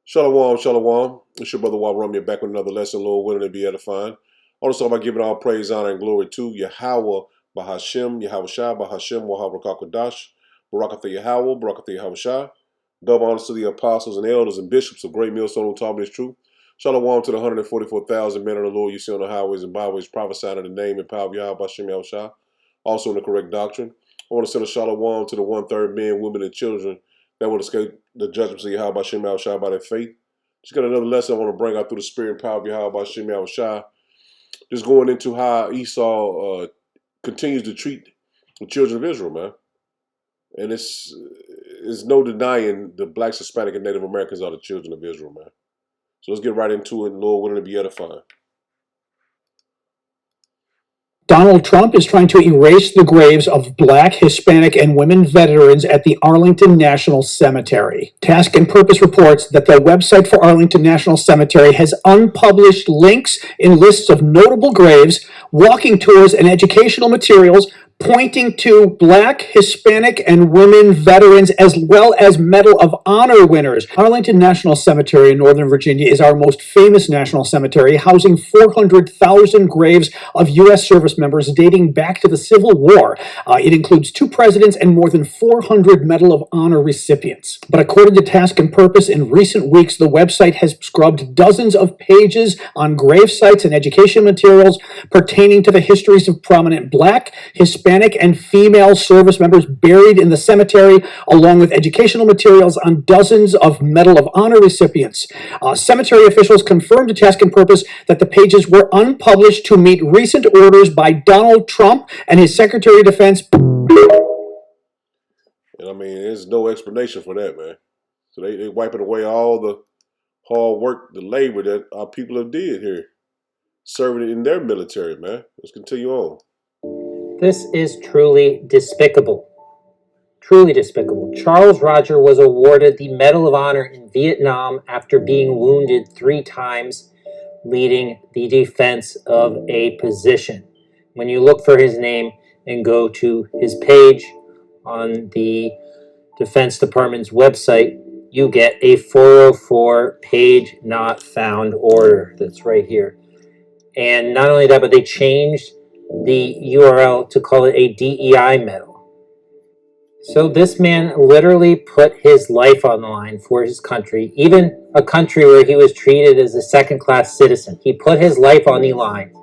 Shalom, shalom. It's your brother Warumia back with another lesson, Lord willing to be edifying. I want to start by giving all praise, honor, and glory to Yahweh, Bahashem, Yahweh Shai, Bahashem, Wahab Rakakadash, Barakatha Yahweh, Barakatha Yahweh Shai. Double honors to the apostles and elders and bishops of Great Millstone who taught me this truth. Shalom to the 144,000 men of the Lord you see on the highways and byways prophesying in the name and power of Yahweh, Bahashem, Yahweh Shai, also in the correct doctrine. I want to send a shalom to the 1/3 men, women, and children that will escape the judgments of Yahweh Shem Yahweh Shai by their faith. Just got another lesson I want to bring out through the spirit and power of Yahweh Shem Yahweh Shai. Just going into how Esau continues to treat the children of Israel, man. And it's no denying the blacks, Hispanic, and Native Americans are the children of Israel, man. So let's get right into it, and Lord willing to be edifying. Donald Trump is trying to erase the graves of Black, Hispanic, and women veterans at the Arlington National Cemetery. Task and Purpose reports that the website for Arlington National Cemetery has unpublished links in lists of notable graves, walking tours, and educational materials pointing to Black, Hispanic, and women veterans, as well as Medal of Honor winners. Arlington National Cemetery in Northern Virginia is our most famous national cemetery, housing 400,000 graves of U.S. service members dating back to the Civil War. It includes 2 presidents and more than 400 Medal of Honor recipients. But according to Task and Purpose, in recent weeks, the website has scrubbed dozens of pages on grave sites and education materials pertaining to the histories of prominent Black, Hispanic, and female service members buried in the cemetery, along with educational materials on dozens of Medal of Honor recipients. Cemetery officials confirmed to Task and Purpose that the pages were unpublished to meet recent orders by Donald Trump and his Secretary of Defense. And I mean, there's no explanation for that, man. So they wiping away all the hard work, the labor that our people have did here, serving in their military, man. Let's continue on. This is truly despicable. Truly despicable. Charles Roger was awarded the Medal of Honor in Vietnam after being wounded 3 times, leading the defense of a position. When you look for his name and go to his page on the Defense Department's website, you get a 404 page not found order that's right here. And not only that, but they changed the URL to call it a DEI medal. So this man literally put his life on the line for his country, even a country where he was treated as a second-class citizen. He put his life on the line,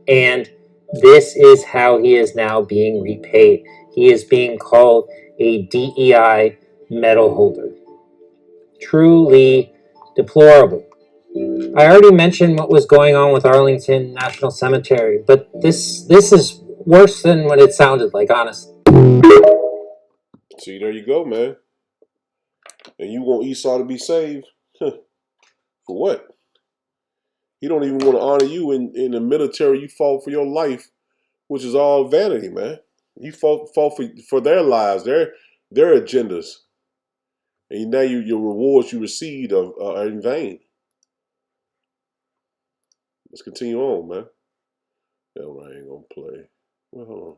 and this is how he is now being repaid. He is being called a DEI medal holder. Truly deplorable. I already mentioned what was going on with Arlington National Cemetery, but this is worse than what it sounded like, honestly. See, there you go, man. And you want Esau to be saved? For what? He don't even want to honor you in the military. You fought for your life, which is all vanity, man. You fought for their lives, their agendas. And now your rewards you received are in vain. Let's continue on, man. That one I ain't gonna play. Well, hold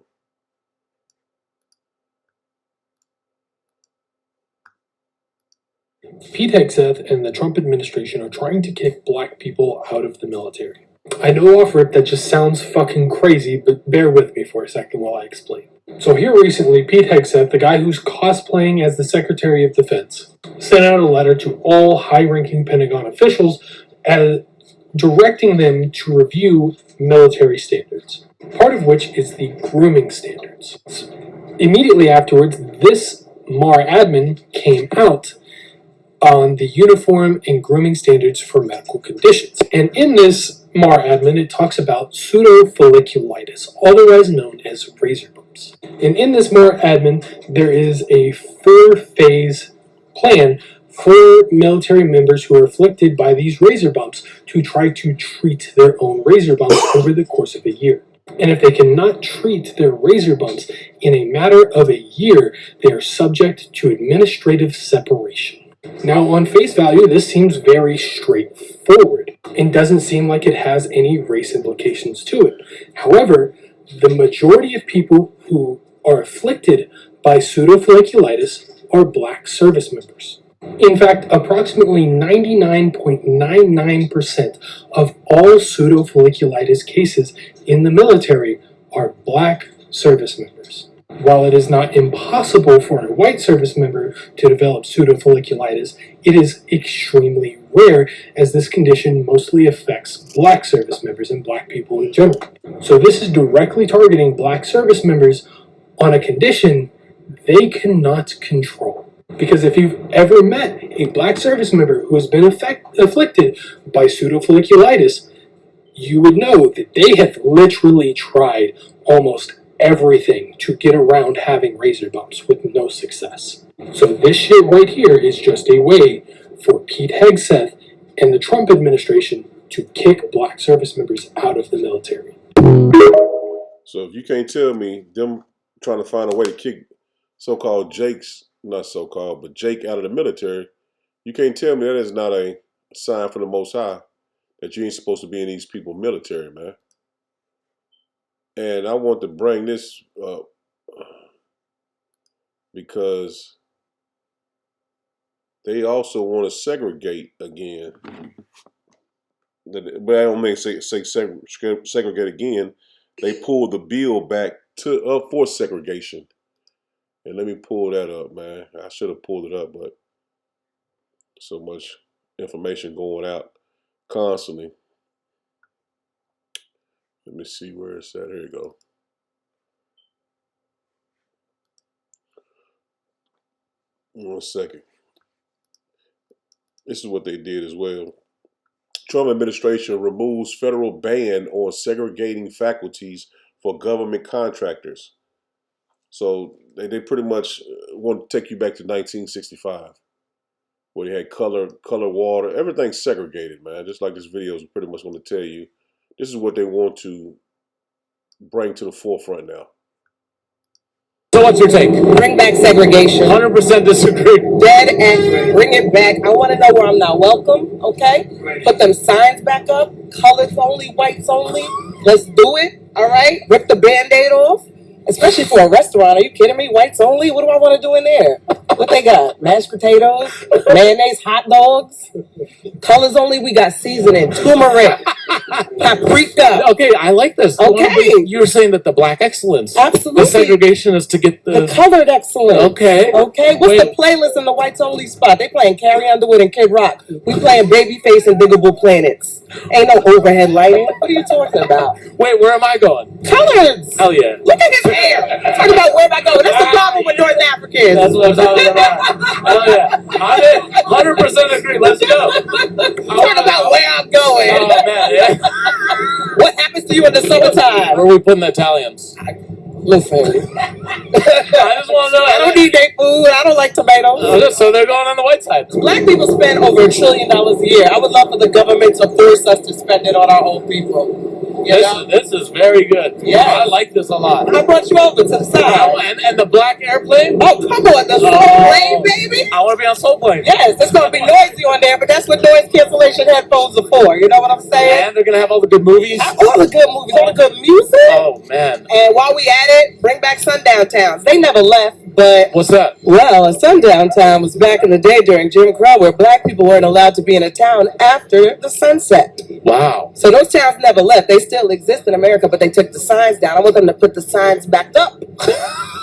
on. Pete Hegseth and the Trump administration are trying to kick Black people out of the military. I know off rip that just sounds fucking crazy, but bear with me for a second while I explain. So here recently, Pete Hegseth, the guy who's cosplaying as the Secretary of Defense, sent out a letter to all high-ranking Pentagon officials directing them to review military standards, part of which is the grooming standards. Immediately afterwards, this MAR admin came out on the uniform and grooming standards for medical conditions. And in this MAR admin, it talks about pseudofolliculitis, otherwise known as razor bumps. And in this MAR admin, there is a 4-phase plan for military members who are afflicted by these razor bumps to try to treat their own razor bumps over the course of a year. And if they cannot treat their razor bumps in a matter of a year, they are subject to administrative separation. Now, on face value, this seems very straightforward and doesn't seem like it has any race implications to it. However, the majority of people who are afflicted by pseudofolliculitis are Black service members. In fact, approximately 99.99% of all pseudofolliculitis cases in the military are black service members. While it is not impossible for a white service member to develop pseudofolliculitis, it is extremely rare, as this condition mostly affects black service members and black people in general. So this is directly targeting black service members on a condition they cannot control. Because if you've ever met a black service member who has been afflicted by pseudofolliculitis, you would know that they have literally tried almost everything to get around having razor bumps with no success. So this shit right here is just a way for Pete Hegseth and the Trump administration to kick black service members out of the military. So if you can't tell me them trying to find a way to kick so-called Jake's, not so-called, but Jake out of the military, you can't tell me that is not a sign from the Most High that you ain't supposed to be in these people's military, man. And I want to bring this up because they also want to segregate again. But I don't mean say segregate again. They pulled the bill back for segregation. And let me pull that up, man. I should have pulled it up, but so much information going out constantly. Let me see where it's at. Here you go. One second. This is what they did as well. Trump administration removes federal ban on segregating faculties for government contractors. So they pretty much want to take you back to 1965, where they had color, water, everything's segregated, man. Just like this video is pretty much going to tell you. This is what they want to bring to the forefront now. So what's your take? Bring back segregation. 100% disagree. Dead angry. Bring it back. I want to know where I'm not welcome, okay? Put them signs back up. Colors only, whites only. Let's do it, all right? Rip the Band-Aid off. Especially for a restaurant. Are you kidding me? Whites only? What do I want to do in there? What they got? Mashed potatoes? Mayonnaise? Hot dogs? Colors only? We got seasoning. Turmeric. Paprika. Okay, I like this. Okay. You were saying that the black excellence. Absolutely. The segregation is to get the colored excellence. Okay. Okay. What's the playlist in the whites only spot? They playing Carrie Underwood and Kid Rock. We playing Babyface and Diggable Planets. Ain't no overhead lighting. What are you talking about? Wait, where am I going? Colors. Hell yeah. Look at his hair. Talking about where am I going? That's the problem with North Africans. That's what I'm talking about. Hell yeah. I'm in. 100% agree. Let's go. Talk about where I'm going. Oh man. Yeah. What happens to you in the summertime? Where are we putting the Italians? Listen. I just want to know. I don't need their food. I don't like tomatoes. So they're going on the white side. Black people spend over $1 trillion a year. I would love for the government to force us to spend it on our own people. This is very good. Yeah, I like this a lot. I brought you over to the side. And the black airplane? Oh, come on, the soul plane, baby. I want to be on soul plane. Yes, it's going to be noisy on there, but that's what noise cancellation headphones are for. You know what I'm saying? And they're going to have all the good movies? All the good movies, all the good music. Oh, man. And while we at it, bring back sundown towns. They never left, but... What's that? Well, a sundown town was back in the day during Jim Crow, where black people weren't allowed to be in a town after the sunset. Wow. So those towns never left. They still exist in America, but they took the signs down. I want them to put the signs back up.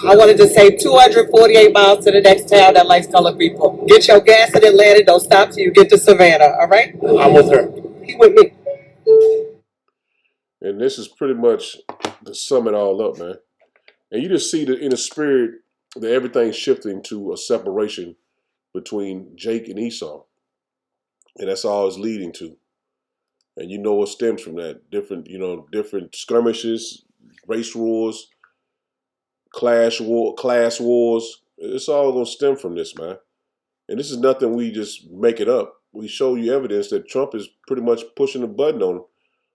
I wanted to say 248 miles to the next town that likes colored people. Get your gas in Atlanta. Don't stop till you get to Savannah. All right? I'm with her. He with me. And this is pretty much to sum it all up, man. And you just see in the spirit that everything's shifting to a separation between Jake and Esau. And that's all it's leading to. And you know what stems from that. Different skirmishes, race wars, class wars. It's all going to stem from this, man. And this is nothing we just make it up. We show you evidence that Trump is pretty much pushing the button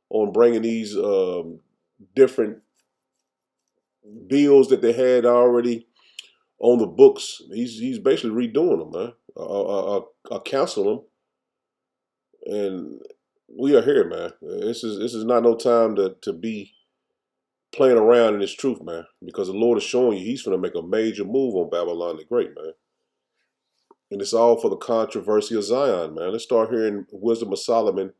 on bringing these different bills that they had already on the books. He's basically redoing them, man. Counseling them. And we are here, man. This is not no time to be playing around in this truth, man. Because the Lord is showing you He's going to make a major move on Babylon the Great, man. And it's all for the controversy of Zion, man. Let's start here in Wisdom of Solomon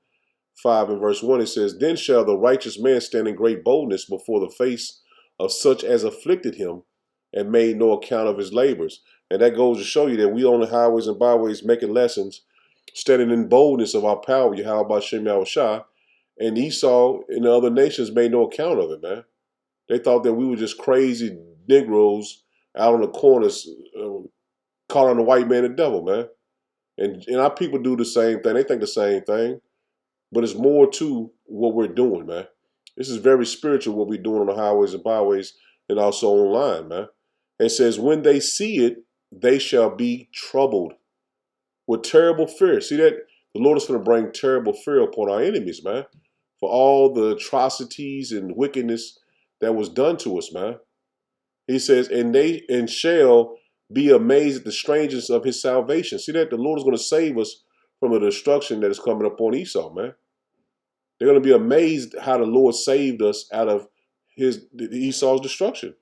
5 and verse 1. It says, Then shall the righteous man stand in great boldness before the face of such as afflicted him and made no account of his labors. And that goes to show you that we on the highways and byways making lessons, standing in boldness of our power, Yahweh Shem Yahushua, and Esau and the other nations made no account of it, man. They thought that we were just crazy Negroes out on the corners calling the white man the devil, man. And our people do the same thing. They think the same thing. But it's more to what we're doing, man. This is very spiritual what we're doing on the highways and byways and also online, man. It says, when they see it, they shall be troubled with terrible fear. See that? The Lord is going to bring terrible fear upon our enemies, man, for all the atrocities and wickedness that was done to us, man. He says, and shall be amazed at the strangeness of his salvation. See that? The Lord is going to save us from the destruction that is coming upon Esau, man. They're going to be amazed how the Lord saved us out of Esau's destruction.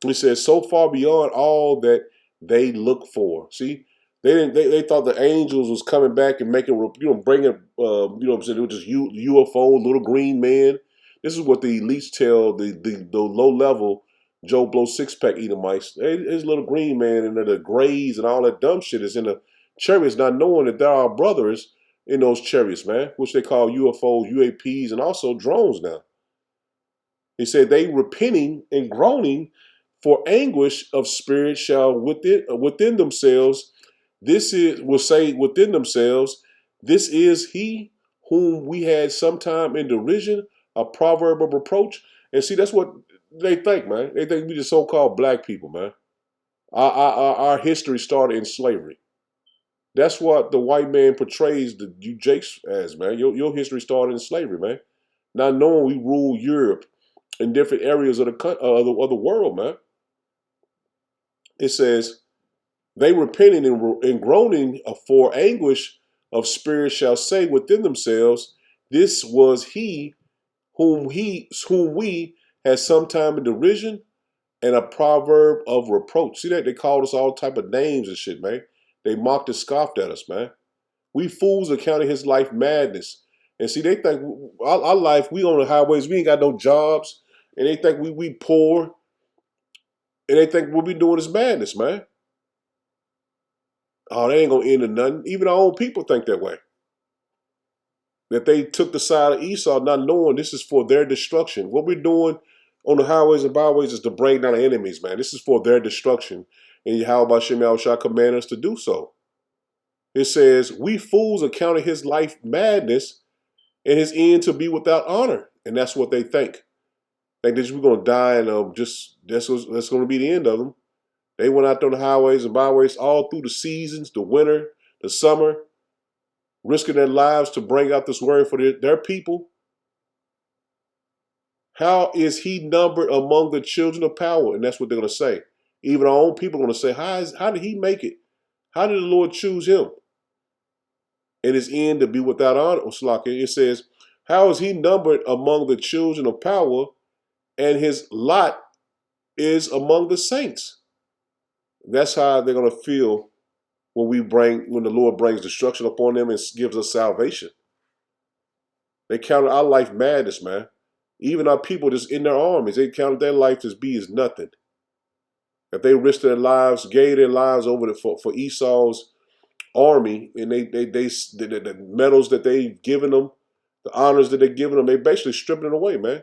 He says, so far beyond all that they look for. See, they thought the angels was coming back and making, bringing, it was just UFO, little green man. This is what the elites tell the low level Joe Blow six pack Edomites. His little green man and the grays and all that dumb shit is in the chariots, not knowing that there are brothers in those chariots, man, which they call UFOs, UAPs, and also drones now. He said they repenting and groaning for anguish of spirit shall within themselves. Will say within themselves, this is he whom we had sometime in derision, a proverb of reproach. And see, that's what they think, man. They think we just so-called black people, man. Our history started in slavery. That's what the white man portrays you Jakes as, man. Your history started in slavery, man. Not knowing we ruled Europe in different areas of the world, man. It says, they repenting and groaning for anguish of spirit shall say within themselves, this was he whom we had sometime in derision and a proverb of reproach. See that? They called us all type of names and shit, man. They mocked and scoffed at us, man. We fools accounted his life madness. And see, they think our life, we on the highways, we ain't got no jobs. And they think we poor. And they think what we doing is madness, man. Oh, they ain't going to end in nothing. Even our own people think that way. That they took the side of Esau not knowing this is for their destruction. What we're doing on the highways and byways is to bring down the enemies, man. This is for their destruction. And Yahweh Shem Yahushua command us to do so. It says, we fools accounted his life madness and his end to be without honor. And that's what they think. Think that we're going to die and that's going to be the end of them. They went out on the highways and byways all through the seasons, the winter, the summer, risking their lives to bring out this word for their people. How is he numbered among the children of power? And that's what they're going to say. Even our own people are going to say, how did he make it? How did the Lord choose him? And his end to be without honor. It says, how is he numbered among the children of power, and his lot is among the saints? That's how they're going to feel when the Lord brings destruction upon them and gives us salvation. They counted our life madness, man. Even our people just in their armies, they counted their life as nothing. That they risked their lives, gave their lives over for Esau's army, and the medals that they've given them, the honors that they've given them, they basically stripping it away, man.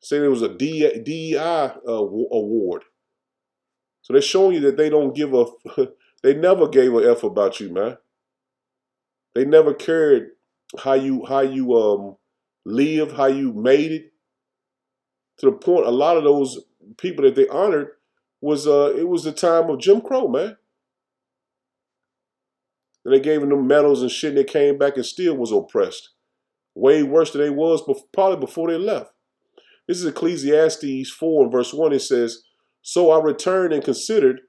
Saying it was a DEI award. So they're showing you that they don't give a, they never gave a F about you, man. They never cared how you live, how you made it. To the point, a lot of those people that they honored it was the time of Jim Crow, man. And they gave them medals and shit, and they came back and still was oppressed. Way worse than they was probably before they left. This is Ecclesiastes 4 and verse 1. It says, so I returned and considered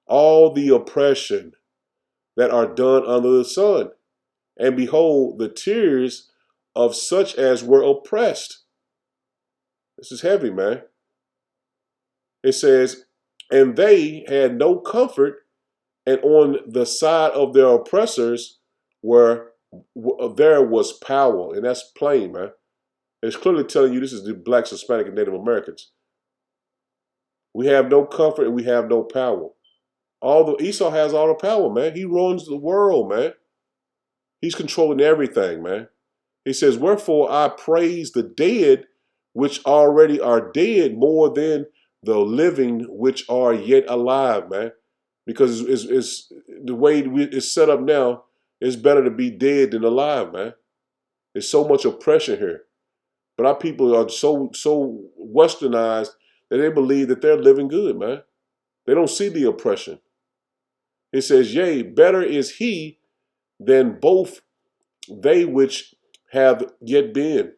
all the oppression that are done under the sun. And behold, the tears of such as were oppressed. This is heavy, man. It says, and they had no comfort And on the side of their oppressors were there was power, and that's plain, man. It's clearly telling you this is the blacks, Hispanic, and Native Americans. We have no comfort and we have no power. Esau has all the power, man. He runs the world, man. He's controlling everything, man. He says, "Wherefore I praise the dead, which already are dead, more than the living, which are yet alive, man." Because it's the way it's set up now. It's better to be dead than alive, man. There's so much oppression here, but our people are so westernized that they believe that they're living good, man. They don't see the oppression. It says, "Yea, better is he than both they which have yet been."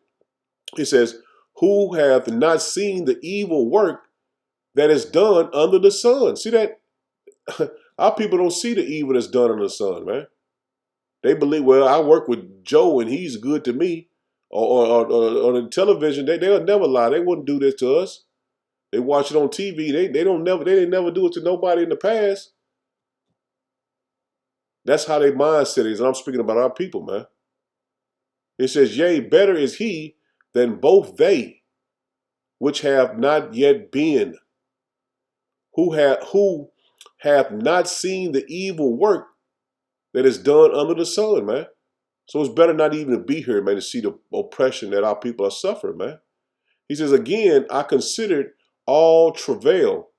It says, "Who hath not seen the evil work that is done under the sun?" See that? Our people don't see the evil that's done under the sun, man. They believe, well, I work with Joe and he's good to me. Or on television, they'll never lie. They wouldn't do this to us. They watch it on TV. They didn't never do it to nobody in the past. That's how their mindset is. And I'm speaking about our people, man. It says, "Yea, better is he than both they which have not yet been, who hath not seen the evil work that is done under the sun," man. So it's better not even to be here, man, to see the oppression that our people are suffering, man. He says, "Again, I considered all travail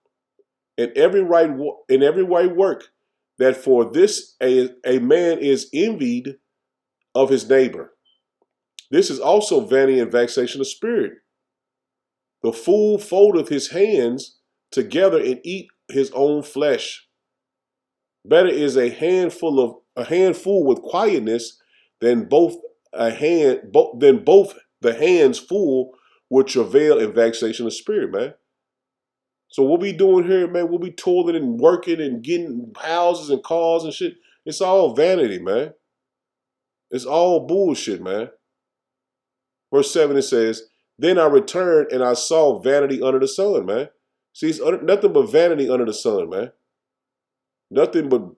in every right work, that for this a man is envied of his neighbor. This is also vanity and vexation of spirit. The fool foldeth his hands together and eat his own flesh. Better is a handful with quietness than both the hands full with travail and vexation of spirit, man." So what we doing here, man, we'll be toiling and working and getting houses and cars and shit. It's all vanity, man. It's all bullshit, man. Verse 7, it says, "Then I returned and I saw vanity under the sun," man. See, it's nothing but vanity under the sun, man. Nothing but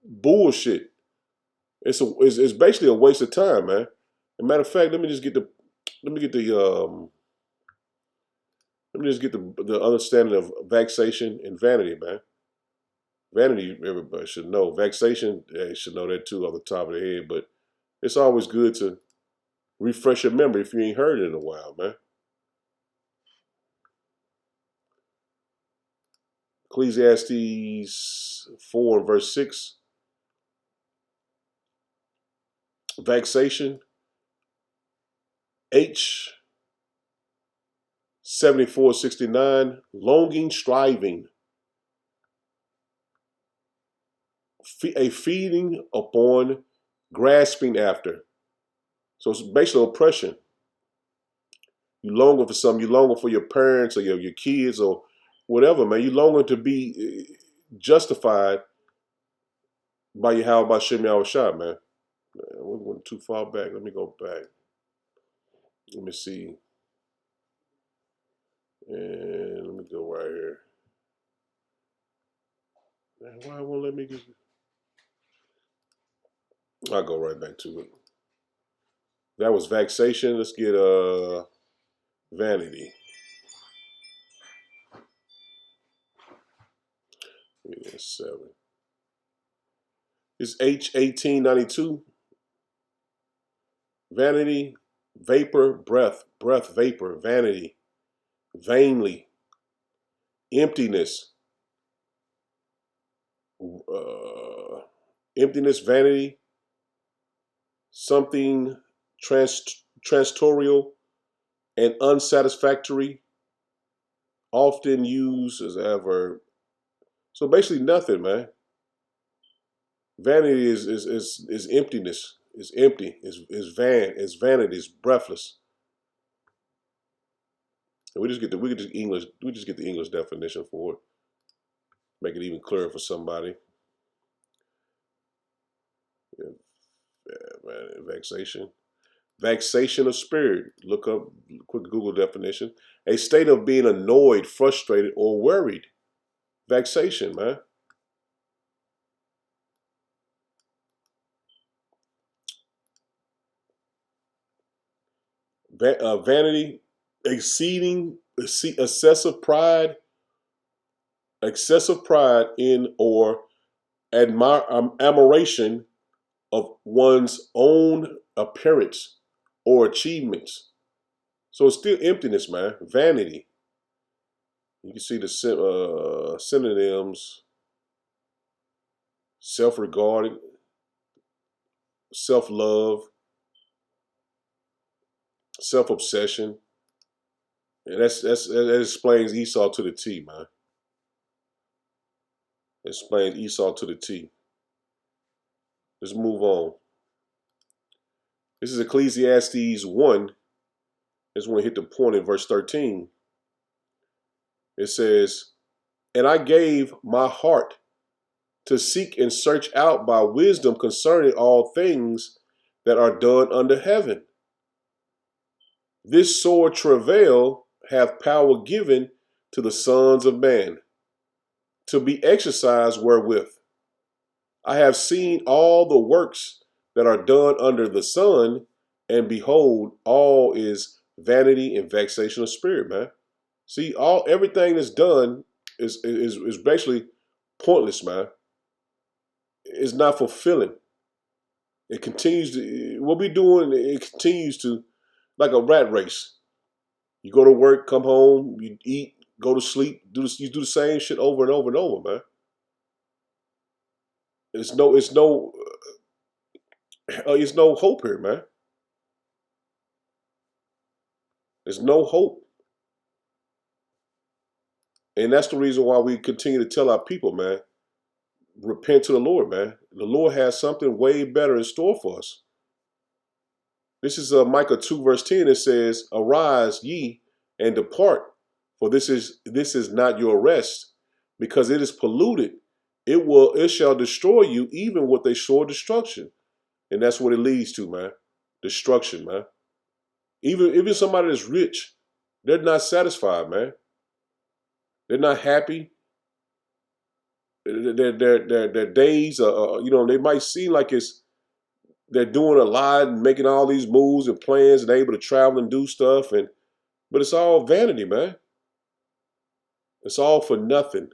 bullshit. It's basically a waste of time, man. As a matter of fact, let me just get the understanding of vexation and vanity, man. Vanity, everybody should know. Vexation, they should know that too off the top of their head. But it's always good to refresh your memory if you ain't heard it in a while, man. Ecclesiastes 4 and verse 6. Vexation, H 7469, longing, striving, a feeding upon, grasping after. So it's basically oppression. You longing for something. You longing for your parents or your kids or whatever, man. You longing to be justified by your how by Shem Shah, man. We went too far back. Let me go back. Let me see. And let me go right here. Man, why won't let me get? I'll go right back to it. That was vexation. Let's get vanity. Yeah, 7. It's H1892. Vanity, vapor, breath, vapor, vanity, vainly, emptiness, emptiness, vanity, something transtorial and unsatisfactory, often used as a verb. So basically nothing, man. Vanity is emptiness. It's empty. It's van. It's vanity. It's breathless. And we just get the English definition for it. Make it even clearer for somebody. Vexation. Vexation of spirit. Look up quick Google definition. A state of being annoyed, frustrated, or worried. Vexation, man. vanity, excessive pride in or admiration of one's own appearance or achievements. So it's still emptiness, man. Vanity. You can see the synonyms: self-regarding, self-love, self-obsession. And that explains Esau to the T, man. It explains Esau to the T. Let's move on. This is Ecclesiastes 1. I just want to hit the point in verse 13. It says, "And I gave my heart to seek and search out by wisdom concerning all things that are done under heaven. This sore travail hath power given to the sons of man, to be exercised wherewith. I have seen all the works that are done under the sun, and behold, all is vanity and vexation of spirit," man. See, everything that's done is basically pointless, man. It's not fulfilling. It continues to what we doing. It continues to like a rat race. You go to work, come home, you eat, go to sleep, you do the same shit over and over and over, man. It's no hope here, man. There's no hope. And that's the reason why we continue to tell our people, man, repent to the Lord, man. The Lord has something way better in store for us. This is Micah 2 verse 10. It says, "Arise ye and depart, for this is not your rest, because it is polluted. It shall destroy you even with a sure destruction." And that's what it leads to, man. Destruction, man. Even somebody that's rich, they're not satisfied, man. They're not happy. Their days are, they might seem like they're doing a lot and making all these moves and plans and able to travel and do stuff, but it's all vanity, man. It's all for nothing.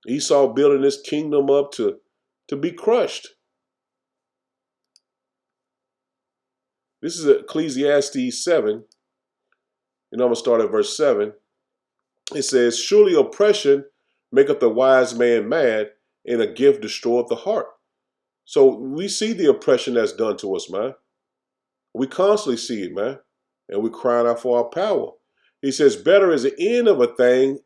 Esau building this kingdom up to be crushed. This is Ecclesiastes 7, and I'm going to start at verse 7. It says, "Surely oppression maketh the wise man mad, and a gift destroyeth the heart." So we see the oppression that's done to us, man. We constantly see it, man. And we're crying out for our power. He says, "Better is the end of a thing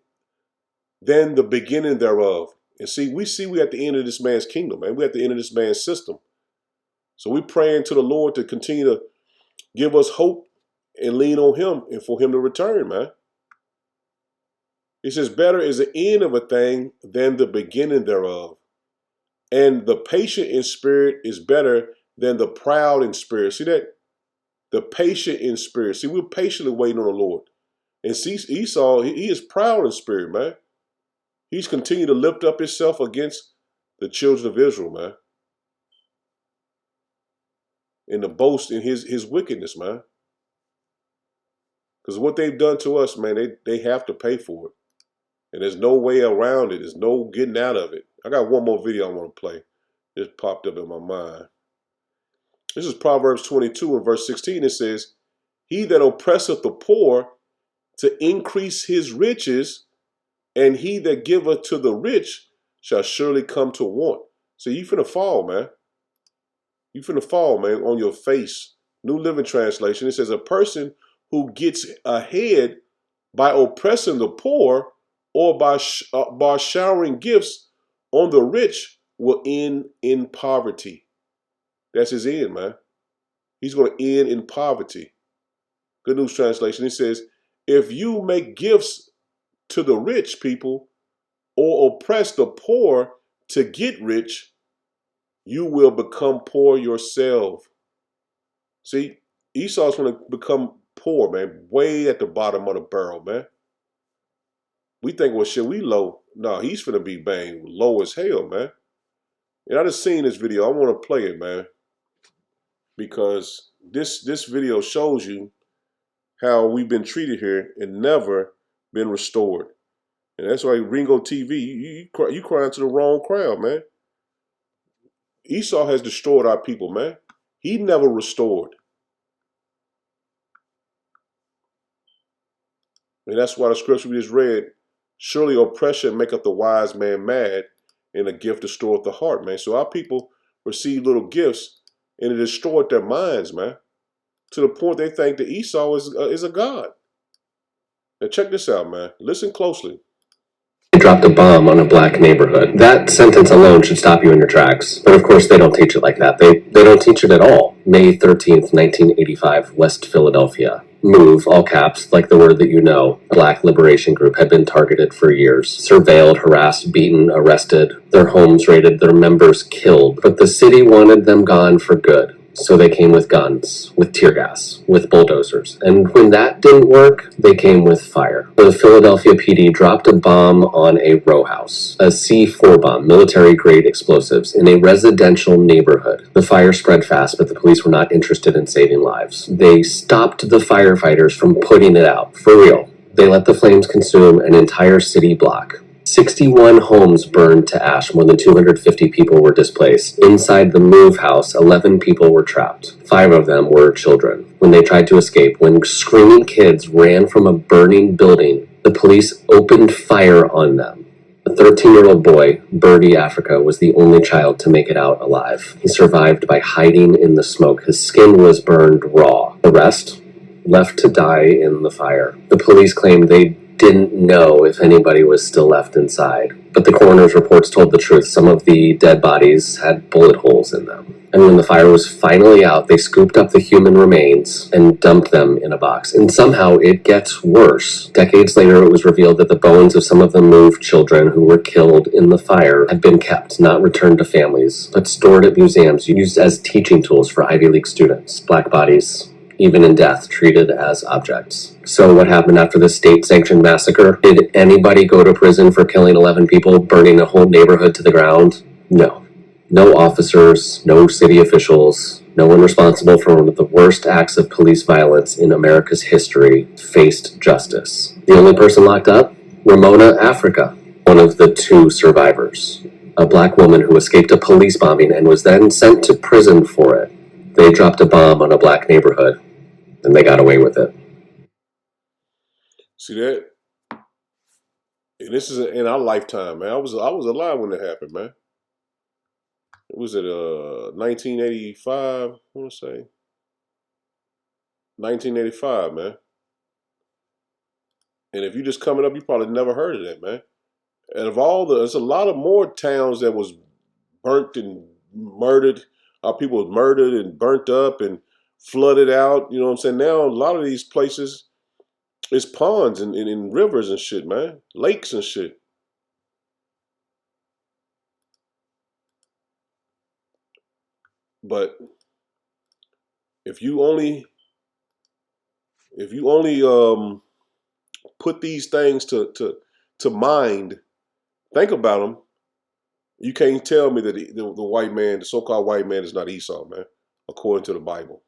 than the beginning thereof." And see we at the end of this man's kingdom, man. We're at the end of this man's system. So we're praying to the Lord to continue to give us hope and lean on him and for him to return, man. He says, "Better is the end of a thing than the beginning thereof. And the patient in spirit is better than the proud in spirit." See that? The patient in spirit. See, we're patiently waiting on the Lord. And see, Esau, he is proud in spirit, man. He's continued to lift up himself against the children of Israel, man. And to boast in his wickedness, man. Because what they've done to us, man, they have to pay for it. And there's no way around it. There's no getting out of it. I got one more video I want to play. It popped up in my mind. This is Proverbs 22 and verse 16. It says, "He that oppresseth the poor to increase his riches, and he that giveth to the rich shall surely come to want." So you finna fall, man. You finna fall, man, on your face. New Living Translation. It says, "A person who gets ahead by oppressing the poor or by showering gifts on the rich will end in poverty." That's his end, man. He's going to end in poverty. Good News Translation. It says, "If you make gifts to the rich people or oppress the poor to get rich, you will become poor yourself." See, Esau's going to become poor, man, way at the bottom of the barrel, man. We think, well, shit, we low. No, he's going to be bang low as hell, man. And I just seen this video. I want to play it, man, because this video shows you how we've been treated here and never been restored. And that's why Ringo TV, you crying to the wrong crowd, man. Esau has destroyed our people, man. He never restored. And that's why the scripture we just read, surely oppression maketh the wise man mad, and a gift destroyeth the heart, man. So our people receive little gifts, and it destroyed their minds, man, to the point they think that Esau is a god. Now check this out, man. Listen closely. They dropped a bomb on a black neighborhood. That sentence alone should stop you in your tracks. But of course, they don't teach it like that. They don't teach it at all. May 13th, 1985, West Philadelphia. MOVE, all caps, like the word that you know, Black Liberation Group, had been targeted for years. Surveilled, harassed, beaten, arrested, their homes raided, their members killed. But the city wanted them gone for good. So they came with guns, with tear gas, with bulldozers. And when that didn't work, they came with fire. The Philadelphia PD dropped a bomb on a row house, a C4 bomb, military-grade explosives, in a residential neighborhood. The fire spread fast, but the police were not interested in saving lives. They stopped the firefighters from putting it out, for real. They let the flames consume an entire city block. 61 homes burned to ash. More than 250 people were displaced. Inside the MOVE house, 11 people were trapped. 5 of them were children. When they tried to escape, when screaming kids ran from a burning building, the police opened fire on them. A 13-year-old boy, Birdie Africa, was the only child to make it out alive. He survived by hiding in the smoke. His skin was burned raw. The rest left to die in the fire. The police claimed they didn't know if anybody was still left inside, but the coroner's reports told the truth. Some of the dead bodies had bullet holes in them. And when the fire was finally out, they scooped up the human remains and dumped them in a box. And somehow it gets worse. Decades later, it was revealed that the bones of some of the MOVE children who were killed in the fire had been kept, not returned to families, but stored at museums, used as teaching tools for Ivy League students. Black bodies, even in death, treated as objects. So what happened after the state-sanctioned massacre? Did anybody go to prison for killing 11 people, burning a whole neighborhood to the ground? No. No officers, no city officials, no one responsible for one of the worst acts of police violence in America's history faced justice. The only person locked up? Ramona Africa, one of the 2 survivors. A black woman who escaped a police bombing and was then sent to prison for it. They dropped a bomb on a black neighborhood, and they got away with it. See that? And this is in our lifetime, man. I was alive when it happened, man. It was at 1985, I want to say. 1985, man. And if you just coming up, you probably never heard of that, man. And of there's a lot of more towns that was burnt and murdered. Our people was murdered and burnt up and flooded out. You know what I'm saying? Now, a lot of these places is ponds and rivers and shit, man. Lakes and shit. But if you only put these things to mind, think about them, you can't tell me that the white man, the so-called white man, is not Esau, man, according to the Bible.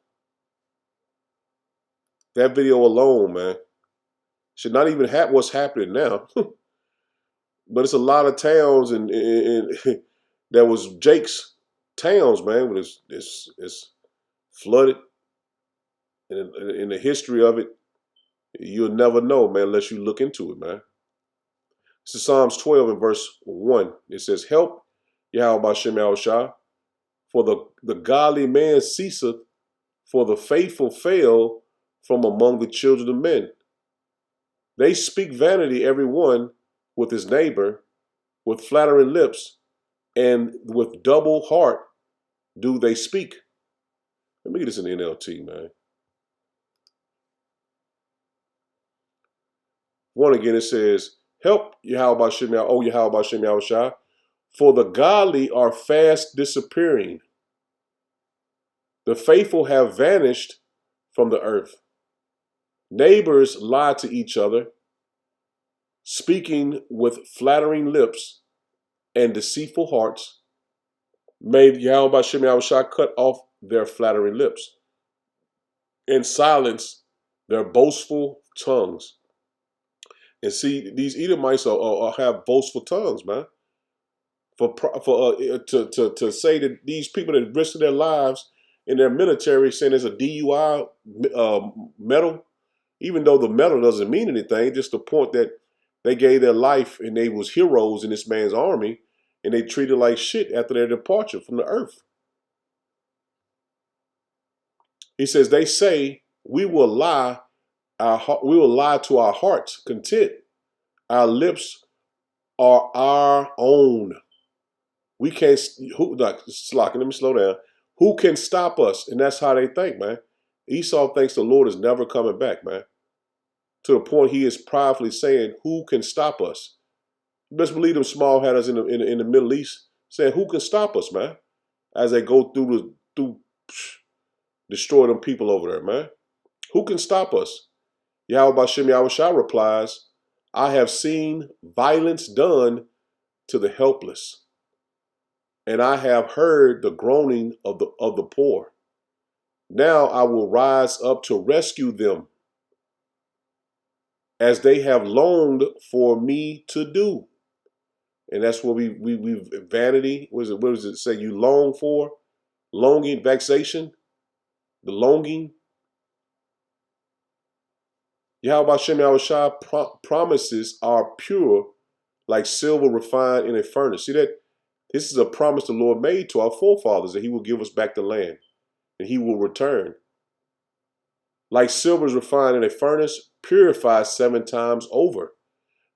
That video alone, man, should not even have what's happening now. But it's a lot of towns and that was Jake's towns, man, but it's flooded. And in the history of it, you'll never know, man, unless you look into it, man. This is Psalms 12 and verse 1. It says, help Yahweh B'Shem Yahushua, for the godly man ceaseth, for the faithful fail from among the children of men. They speak vanity, every one with his neighbor, with flattering lips, and with double heart do they speak. Let me get this in the NLT, man. One again, it says, help Yahweh B'Shem Yahushua, O Yahweh B'Shem Yahushua, for the godly are fast disappearing. The faithful have vanished from the earth. Neighbors lie to each other, speaking with flattering lips and deceitful hearts. May Yahweh B'Shem Yahushua cut off their flattering lips and silence Their boastful tongues. And see, these Edomites have boastful tongues, man. To say that these people that risked their lives in their military, saying there's a DUI medal, even though the medal doesn't mean anything, just the point that they gave their life and they was heroes in this man's army, and they treated like shit after their departure from the earth. He says they say we will lie to our heart's content. Our lips are our own. We can't. Let me slow down. Who can stop us? And that's how they think, man. Esau thinks the Lord is never coming back, man. To the point he is pridefully saying, "Who can stop us?" You best believe them small hatters in the Middle East saying, "Who can stop us, man?" As they go through destroy them people over there, man. Who can stop us? Yahweh Bashem Yahushua replies, "I have seen violence done to the helpless, and I have heard the groaning of the poor. Now I will rise up to rescue them, as they have longed for me to do." And that's what we vanity. What does it say? You long for, longing, vexation, the longing. Yahweh Hashem Yahushua promises are pure, like silver refined in a furnace. See that? This is a promise the Lord made to our forefathers, that He will give us back the land, and He will return. Like silver is refined in a furnace, purified 7 times over.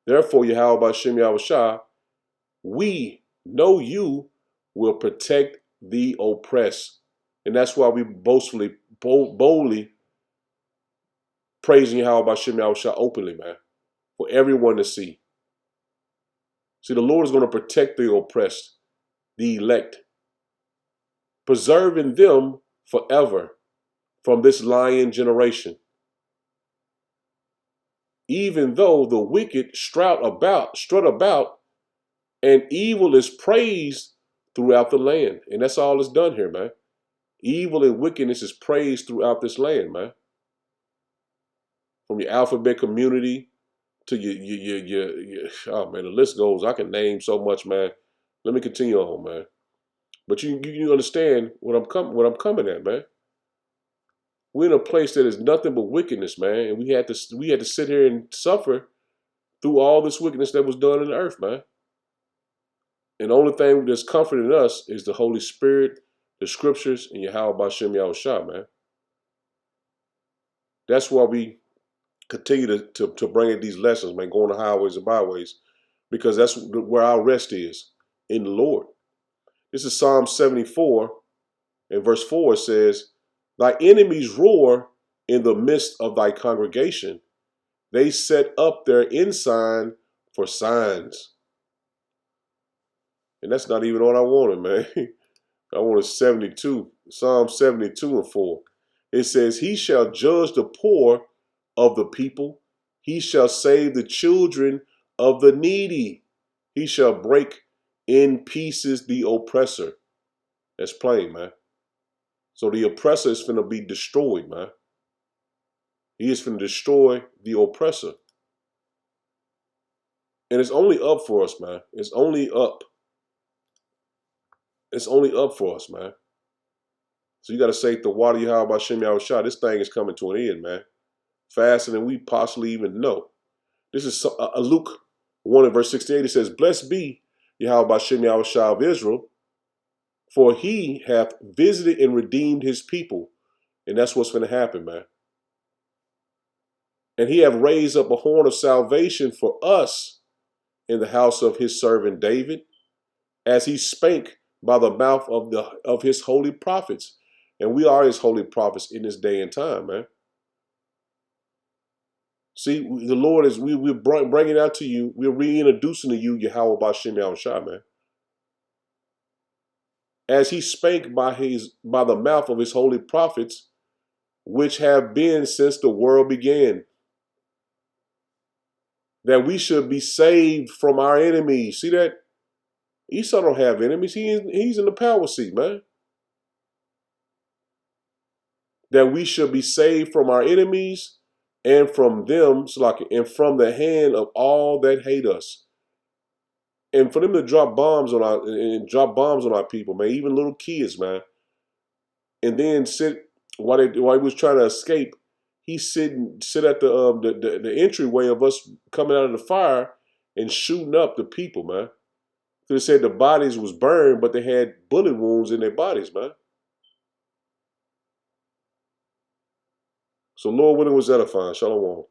Therefore, Yahweh Hashem Yahushua, we know you will protect the oppressed. And that's why we boldly praising Yahweh Hashem Yahushua openly, man, for everyone to see. See, the Lord is going to protect the oppressed, the elect, preserving them forever from this lying generation. Even though the wicked strut about, and evil is praised throughout the land. And that's all it's done here, man. Evil and wickedness is praised throughout this land, man. From your alphabet community to your oh man, the list goes. I can name so much, man. Let me continue on, man. But you understand what I'm coming at, man. We're in a place that is nothing but wickedness, man, and we had to sit here and suffer through all this wickedness that was done in the earth, man. And the only thing that's comforting us is the Holy Spirit, the Scriptures, and Yahweh Bashem Yahushua, man. That's why we continue to bring in these lessons, man, going the highways and byways, because that's where our rest is, in the Lord. This is Psalm 74, and verse 4 says, "Thy enemies roar in the midst of thy congregation. They set up their ensign for signs." And that's not even what I wanted, man. I wanted 72, Psalm 72 and 4. It says, "He shall judge the poor of the people. He shall save the children of the needy. He shall break in pieces the oppressor." That's plain, man. So the oppressor is finna be destroyed, man. He is finna destroy the oppressor. And it's only up for us, man. It's only up. It's only up for us, man. So you got to say the water you have about Shem Yahushua. This thing is coming to an end, man. Faster than we possibly even know. This is Luke 1 and verse 68. It says, "Blessed be Yahweh Bashem Yahushua of Israel, for He hath visited and redeemed His people." And that's what's going to happen, man. "And He hath raised up a horn of salvation for us in the house of His servant David, as He spake by the mouth of His holy prophets." And we are His holy prophets in this day and time, man. See, the Lord is, we're bringing out to you, we're reintroducing to you Yahweh Bashem Yahushua, man. As He spake by the mouth of His holy prophets, which have been since the world began, that we should be saved from our enemies. See that? Esau don't have enemies. He's in the power seat, man. That we should be saved from our enemies and from them, and from the hand of all that hate us. And for them to drop bombs on our people, man, even little kids, man. And then while he was trying to escape, he sit at the entryway of us coming out of the fire and shooting up the people, man. So they said the bodies was burned, but they had bullet wounds in their bodies, man. So Lord willing was edifying. Shalom.